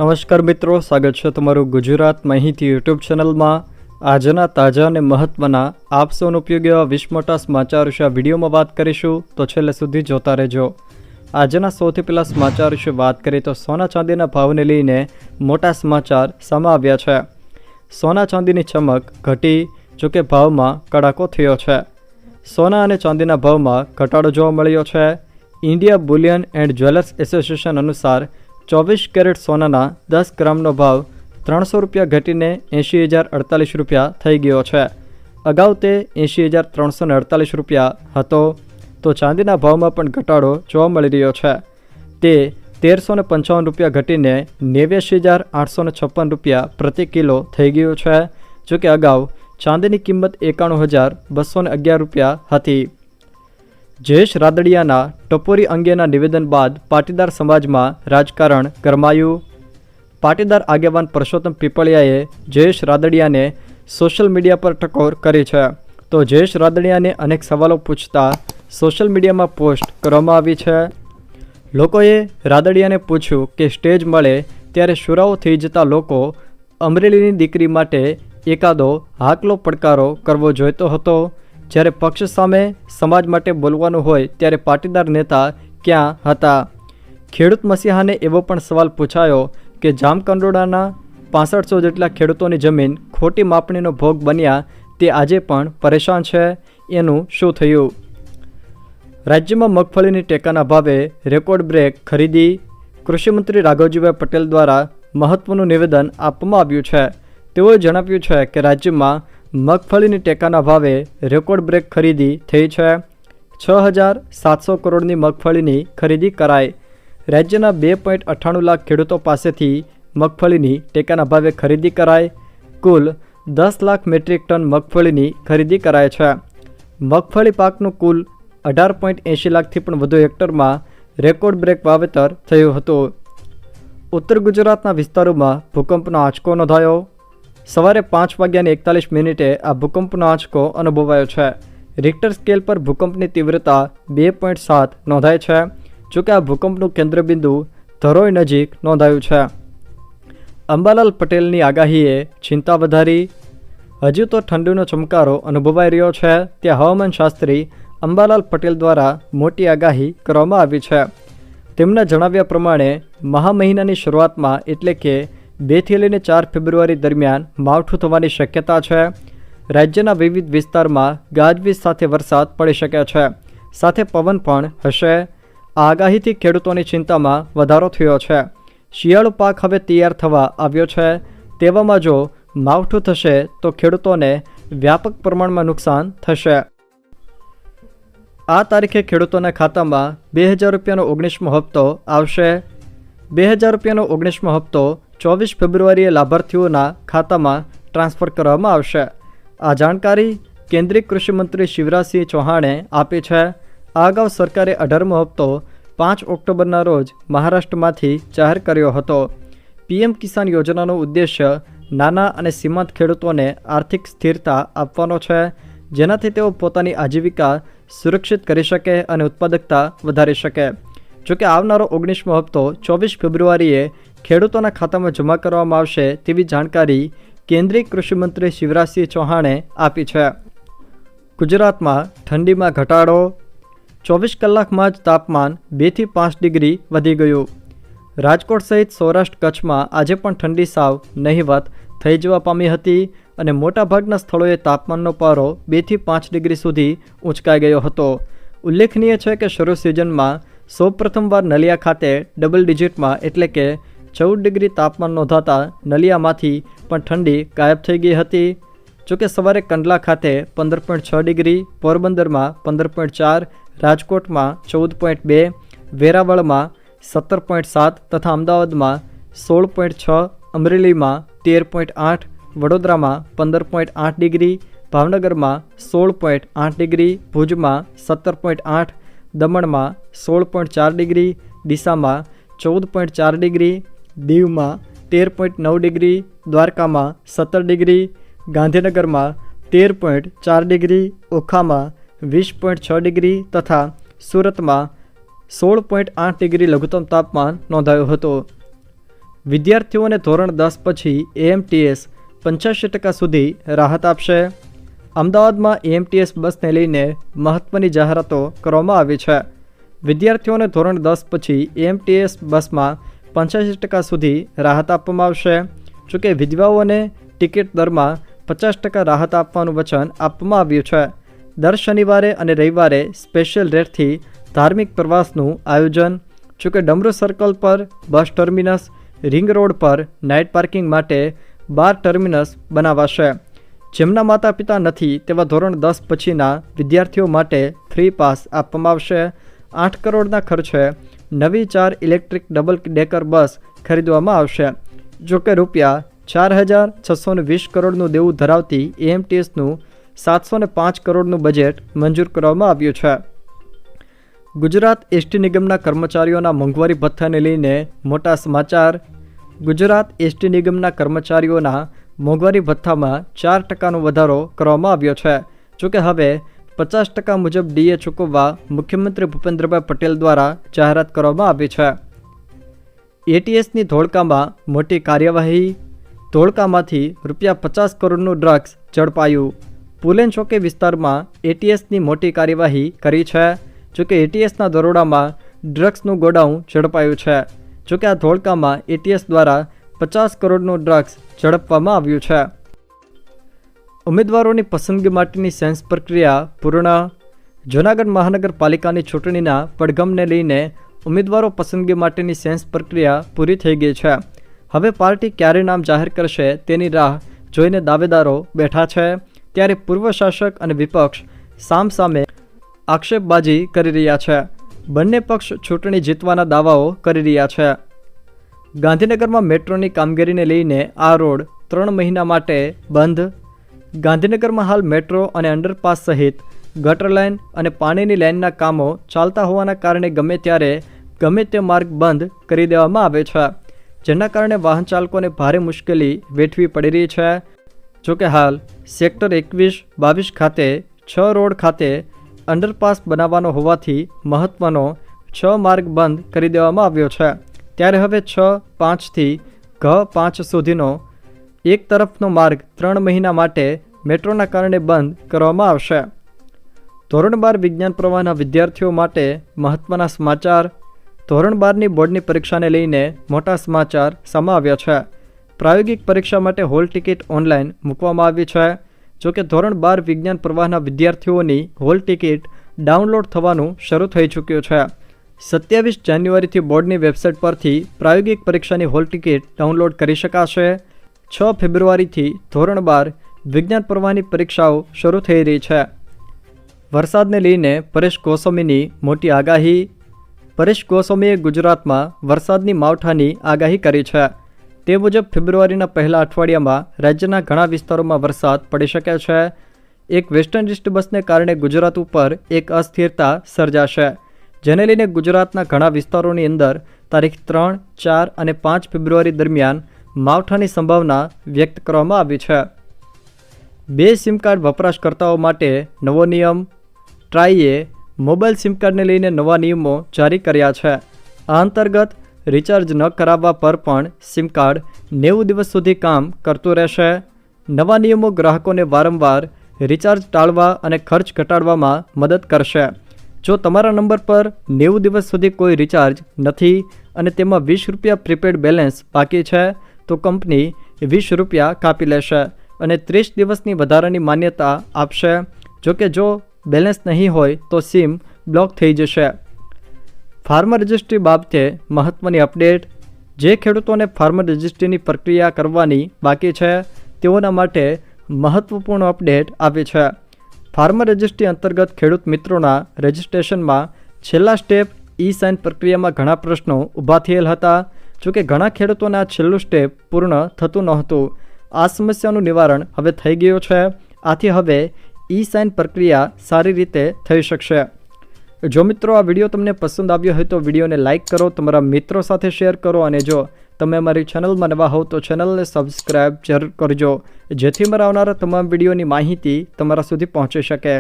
નમસ્કાર મિત્રો, સ્વાગત છે તમારું ગુજરાત માહિતી યુટ્યુબ ચેનલમાં। આજના તાજા અને મહત્વના આપ સૌનો ઉપયોગી એવા 20 મોટા સમાચાર વિશે આ વિડીયોમાં વાત કરીશું, તો છેલ્લે સુધી જોતા રહેજો। આજના સૌથી પહેલા સમાચાર વિશે વાત કરીએ તો સોના ચાંદીના ભાવને લઈને મોટા સમાચાર સામે આવ્યા છે। સોના ચાંદીની ચમક ઘટી, જોકે ભાવમાં કડાકો થયો છે। સોના અને ચાંદીના ભાવમાં ઘટાડો જોવા મળ્યો છે। India Boolean and jewellers association અનુસાર 24 કેરેટ સોનાના 10 ગ્રામનો ભાવ 300 રૂપિયા ઘટીને 80,048 રૂપિયા થઈ ગયો છે। અગાઉ તે 80,348 રૂપિયા હતો, તો ચાંદીના ભાવમાં પણ ઘટાડો જોવા મળી રહ્યો છે। તે 1,355 રૂપિયા ઘટીને 89,856 રૂપિયા પ્રતિ કિલો થઈ ગયું છે, જોકે અગાઉ ચાંદીની કિંમત 91,211 રૂપિયા હતી। જયેશ રાદડિયાના ટપોરી અંગેના નિવેદન બાદ પાટીદાર સમાજમાં રાજકારણ ગરમાયું। પાટીદાર આગેવાન પરસોત્તમ પીપળિયાએ જયેશ રાદડિયાને સોશિયલ મીડિયા પર ટકોર કરી છે, તો જયેશ રાદડિયાને અનેક સવાલો પૂછતા સોશિયલ મીડિયામાં પોસ્ટ કરવામાં આવી છે। લોકોએ રાદડિયાને પૂછ્યું કે સ્ટેજ મળે ત્યારે શુરાઓ થઈ જતા લોકો અમરેલીની દીકરી માટે એકાદો હાકલો પડકારો કરવો જોઈતો હતો, જ્યારે પક્ષ સામે સમાજ માટે બોલવાનું હોય ત્યારે પાટીદાર નેતા ક્યાં હતા? ખેડૂત મસીહાને એવો પણ સવાલ પૂછાયો કે જામકંડોળાના 6500 જેટલા ખેડૂતોની જમીન ખોટી માપણીનો ભોગ બન્યા, તે આજે પણ પરેશાન છે, એનું શું થયું? રાજ્યમાં મગફળીની ટેકાના ભાવે રેકોર્ડ બ્રેક ખરીદી। કૃષિમંત્રી રાઘવજીભાઈ પટેલ દ્વારા મહત્વનું નિવેદન આપવામાં આવ્યું છે। તેઓએ જણાવ્યું છે કે રાજ્યમાં મગફળીની ટેકાના ભાવે રેકોર્ડ બ્રેક ખરીદી થઈ છે। 6,700 કરોડની મગફળીની ખરીદી કરાઈ। રાજ્યના 2.98 લાખ ખેડૂતો પાસેથી મગફળીની ટેકાના ભાવે ખરીદી કરાઈ। કુલ 10 લાખ મેટ્રિક ટન મગફળીની ખરીદી કરાય છે। મગફળી પાકનું કુલ 18.80 લાખથી પણ વધુ હેક્ટરમાં રેકોર્ડ બ્રેક વાવેતર થયું હતું। ઉત્તર ગુજરાતના વિસ્તારોમાં ભૂકંપનો આંચકો નોંધાયો। સવારે 5:41 આ ભૂકંપનો આંચકો અનુભવાયો છે। રિક્ટર સ્કેલ પર ભૂકંપની તીવ્રતા 2.7 નોંધાય છે, જોકે આ ભૂકંપનું કેન્દ્રબિંદુ ધરોઈ નજીક નોંધાયું છે। અંબાલાલ પટેલની આગાહીએ ચિંતા વધારી। હજુ તો ઠંડીનો ચમકારો અનુભવાઈ રહ્યો છે, ત્યાં હવામાન શાસ્ત્રી અંબાલાલ પટેલ દ્વારા મોટી આગાહી કરવામાં આવી છે। તેમના જણાવ્યા પ્રમાણે મહા મહિનાની શરૂઆતમાં એટલે કે 2 થી લઈને 4 ફેબ્રુઆરી દરમિયાન માવઠું થવાની શક્યતા છે। રાજ્યના વિવિધ વિસ્તારમાં ગાજવીજ સાથે વરસાદ પડી શકે છે, સાથે પવન પણ હશે। આ આગાહીથી ખેડૂતોની ચિંતામાં વધારો થયો છે। શિયાળુ પાક હવે તૈયાર થવા આવ્યો છે, તેવામાં જો માવઠું થશે તો ખેડૂતોને વ્યાપક પ્રમાણમાં નુકસાન થશે। આ તારીખે ખેડૂતોના ખાતામાં 2,000 રૂપિયાનો 19મો હપ્તો આવશે। 2,000 રૂપિયાનો 19મો હપ્તો 24 ફેબ્રુઆરીએ લાભાર્થીઓના ખાતામાં ટ્રાન્સફર કરવામાં આવશે। આ જાણકારી કેન્દ્રીય કૃષિમંત્રી શિવરાજસિંહ ચૌહાણે આપી છે। આ અગાઉ સરકારે 18મો હપ્તો 5 ઓક્ટોબરના રોજ મહારાષ્ટ્રમાંથી જાહેર કર્યો હતો। પીએમ કિસાન યોજનાનો ઉદ્દેશ્ય નાના અને સીમાંત ખેડૂતોને આર્થિક સ્થિરતા આપવાનો છે, જેનાથી તેઓ પોતાની આજીવિકા સુરક્ષિત કરી શકે અને ઉત્પાદકતા વધારી શકે। જોકે આવનારો 19મો હપ્તો 24 ફેબ્રુઆરીએ ખેડૂતોના ખાતામાં જમા કરવામાં આવશે તેવી જાણકારી કેન્દ્રીય કૃષિમંત્રી શિવરાજસિંહ ચૌહાણે આપી છે। ગુજરાતમાં ઠંડીમાં ઘટાડો। 24 કલાકમાં જ તાપમાન 2 થી 5 ડિગ્રી વધી ગયું। રાજકોટ સહિત સૌરાષ્ટ્ર કચ્છમાં આજે પણ ઠંડી સાવ નહિવત થઈ જવા પામી હતી અને મોટાભાગના સ્થળોએ તાપમાનનો પારો 2 થી 5 ડિગ્રી સુધી ઊંચકાઈ ગયો હતો। ઉલ્લેખનીય છે કે શરૂ સિઝનમાં સૌપ્રથમવાર નલિયા ખાતે ડબલ ડિજિટમાં એટલે કે 14 ડિગ્રી તાપમાન નોંધાતા નલિયામાંથી પણ ઠંડી ગાયબ થઈ ગઈ હતી। જોકે સવારે કંડલા ખાતે 15.6 ડિગ્રી, પોરબંદરમાં 15.4, રાજકોટમાં 14.2, વેરાવળમાં 17.7 તથા અમદાવાદમાં 16.6, અમરેલીમાં 13.8, વડોદરામાં 15.8 ડિગ્રી, ભાવનગરમાં 16.8 ડિગ્રી, ભુજમાં 17.8, દમણમાં 16.4 ડિગ્રી, ડીસામાં 14.4 ડિગ્રી, દીવમાં 13.9 ડિગ્રી, દ્વારકામાં 17 ડિગ્રી, ગાંધીનગરમાં 13.4 ડિગ્રી, ઓખામાં 20.6 ડિગ્રી તથા સુરતમાં 16.8 ડિગ્રી લઘુત્તમ તાપમાન નોંધાયું હતું। વિદ્યાર્થીઓને ધોરણ 10 પછી AMTS 85% સુધી રાહત આપશે। અમદાવાદમાં AMTS બસને લઈને મહત્વની જાહેરાતો કરવામાં આવી છે। વિદ્યાર્થીઓને ધોરણ 10 પછી AMTS બસમાં 85% સુધી રાહત આપવામાં આવશે। જોકે વિધવાઓને ટિકિટ દરમાં 50% રાહત આપવાનું વચન આપવામાં આવ્યું છે। દર શનિવારે અને રવિવારે સ્પેશિયલ રેટથી ધાર્મિક પ્રવાસનું આયોજન। જોકે ડમરૂ સર્કલ પર બસ ટર્મિનસ, રિંગ રોડ પર નાઇટ પાર્કિંગ માટે 12 ટર્મિનસ બનાવાશે। જેમના માતા પિતા નથી તેવા ધોરણ 10 પછીના વિદ્યાર્થીઓ માટે ફ્રી પાસ આપવામાં આવશે। 8 કરોડના ખર્ચે નવી 4 ઇલેક્ટ્રિક ડબલ ડેકર બસ ખરીદવામાં આવશે। જોકે રૂપિયા 4,620 કરોડનું દેવું ધરાવતી AMTSનું 705 કરોડનું બજેટ મંજૂર કરવામાં આવ્યું છે। ગુજરાત એસટી નિગમના કર્મચારીઓના મોંઘવારી ભથ્થાને લઈને મોટા સમાચાર। ગુજરાત એસટી નિગમના કર્મચારીઓના મોંઘવારી ભથ્થામાં 4%નો વધારો કરવામાં આવ્યો છે। જોકે હવે 50% મુજબ DA ચૂકવવા મુખ્યમંત્રી ભૂપેન્દ્રભાઈ પટેલ દ્વારા જાહેરાત કરવામાં આવી છે। ATSની ધોળકામાં મોટી કાર્યવાહી। ધોળકામાંથી ₹50 કરોડનું ડ્રગ્સ ઝડપાયું। પુલેન ચોકી વિસ્તારમાં ATSની મોટી કાર્યવાહી કરી છે। જોકે ATSના દરોડામાં ડ્રગ્સનું ગોડાઉન ઝડપાયું છે। જોકે આ ધોળકામાં ATS દ્વારા 50 કરોડનું ડ્રગ્સ ઝડપવામાં આવ્યું છે। ઉમેદવારોની પસંદગી માટેની સેન્સ પ્રક્રિયા પૂર્ણ। જૂનાગઢ મહાનગરપાલિકાની ચૂંટણીના પડઘમને લઈને ઉમેદવારો પસંદગી માટેની સેન્સ પ્રક્રિયા પૂરી થઈ ગઈ છે। હવે પાર્ટી ક્યારે નામ જાહેર કરશે તેની રાહ જોઈને દાવેદારો બેઠા છે। ત્યારે પૂર્વ શાસક અને વિપક્ષ સામસામે આક્ષેપબાજી કરી રહ્યા છે। બંને પક્ષ ચૂંટણી જીતવાના દાવાઓ કરી રહ્યા છે। ગાંધીનગરમાં મેટ્રોની કામગીરીને લઈને આ રોડ 3 મહિના માટે બંધ। ગાંધીનગરમાં હાલ મેટ્રો અને અંડરપાસ સહિત ગટર લાઇન અને પાણીની લાઇનના કામો ચાલતા હોવાના કારણે ગમે ત્યારે ગમે તે માર્ગ બંધ કરી દેવામાં આવે છે, જેના કારણે વાહન ચાલકોને ભારે મુશ્કેલી વેઠવી પડી રહી છે। જોકે હાલ સેક્ટર 21-22 ખાતે 6 રોડ ખાતે અંડરપાસ બનાવવાનો હોવાથી મહત્વનો 6 માર્ગ બંધ કરી દેવામાં આવ્યો છે। ત્યારે હવે 6-5 થી G5 સુધીનો એક તરફનો માર્ગ 3 મહિના માટે મેટ્રોના કારણે બંધ કરવામાં આવશે। ધોરણ 12 વિજ્ઞાન પ્રવાહના વિદ્યાર્થીઓ માટે મહત્વના સમાચાર। ધોરણ 12ની બોર્ડની પરીક્ષાને લઈને મોટા સમાચાર સામે આવ્યા છે। પ્રાયોગિક પરીક્ષા માટે હોલ ટિકિટ ઓનલાઈન મૂકવામાં આવી છે। જોકે ધોરણ 12 વિજ્ઞાન પ્રવાહના વિદ્યાર્થીઓની હોલ ટિકિટ ડાઉનલોડ થવાનું શરૂ થઈ ચૂક્યું છે। 27 જાન્યુઆરીથી બોર્ડની વેબસાઇટ પરથી પ્રાયોગિક પરીક્ષાની હોલ ટિકિટ ડાઉનલોડ કરી શકાશે। 6 ફેબ્રુઆરીથી ધોરણ 12 વિજ્ઞાન પ્રવાહની પરીક્ષાઓ શરૂ થઈ રહી છે। વરસાદને લઈને પરેશ ગોસ્વામીની મોટી આગાહી। પરેશ ગોસ્વામીએ ગુજરાતમાં વરસાદની માવઠાની આગાહી કરી છે। તે મુજબ ફેબ્રુઆરીના પહેલા અઠવાડિયામાં રાજ્યના ઘણા વિસ્તારોમાં વરસાદ પડી શકે છે। એક વેસ્ટર્ન ડિસ્ટર્બન્સને કારણે ગુજરાત ઉપર એક અસ્થિરતા સર્જાશે, જેને લઈને ગુજરાતના ઘણા વિસ્તારોની અંદર તારીખ 3, 4 અને 5 ફેબ્રુઆરી દરમિયાન માવઠાની સંભાવના વ્યક્ત કરવામાં આવી છે। 2 સિમ કાર્ડ વપરાશકર્તાઓ માટે નવો નિયમ। ટ્રાઈએ મોબાઈલ સિમ કાર્ડને લઈને નવા નિયમો જારી કર્યા છે। આ અંતર્ગત રિચાર્જ ન કરાવવા પર પણ સિમ કાર્ડ 90 દિવસ સુધી કામ કરતું રહેશે। નવા નિયમો ગ્રાહકોને વારંવાર રિચાર્જ ટાળવા અને ખર્ચ ઘટાડવામાં મદદ કરશે। જો તમારા નંબર પર 90 દિવસ સુધી કોઈ રિચાર્જ નથી અને તેમાં ₹20 પ્રીપેડ બેલેન્સ બાકી છે તો કંપની ₹20 કાપી લેશે અને 30 દિવસની વધારાની માન્યતા આપશે। જોકે જો બેલેન્સ નહીં હોય તો સિમ બ્લોક થઈ જશે। ફાર્મર રજિસ્ટ્રી બાબતે મહત્વની અપડેટ। જે ખેડૂતોને ફાર્મર રજિસ્ટ્રીની પ્રક્રિયા કરવાની બાકી છે તેઓના માટે મહત્વપૂર્ણ અપડેટ આવી છે। ફાર્મર રજિસ્ટ્રી અંતર્ગત ખેડૂત મિત્રોના રજિસ્ટ્રેશનમાં છેલ્લા સ્ટેપ ઈ-સાઇન પ્રક્રિયામાં ઘણા પ્રશ્નો ઊભા થયેલ હતા। જોકે ઘણા ખેડૂતોને આ છેલ્લું સ્ટેપ પૂર્ણ થતું નહોતું। આ સમસ્યાનું નિવારણ હવે થઈ ગયું છે। આથી હવે ઈ-સાઇન પ્રક્રિયા સારી રીતે થઈ શકશે। જો મિત્રો આ વિડીયો તમને પસંદ આવ્યો હોય તો વિડીયોને લાઇક કરો, તમારા મિત્રો સાથે શેર કરો અને જો તમે અમારી ચેનલમાં નવા હોવ તો ચેનલને સબસ્ક્રાઈબ જરૂર કરજો, જેથી મારા આવનારા તમામ વિડીયોની માહિતી તમારા સુધી પહોંચી શકે।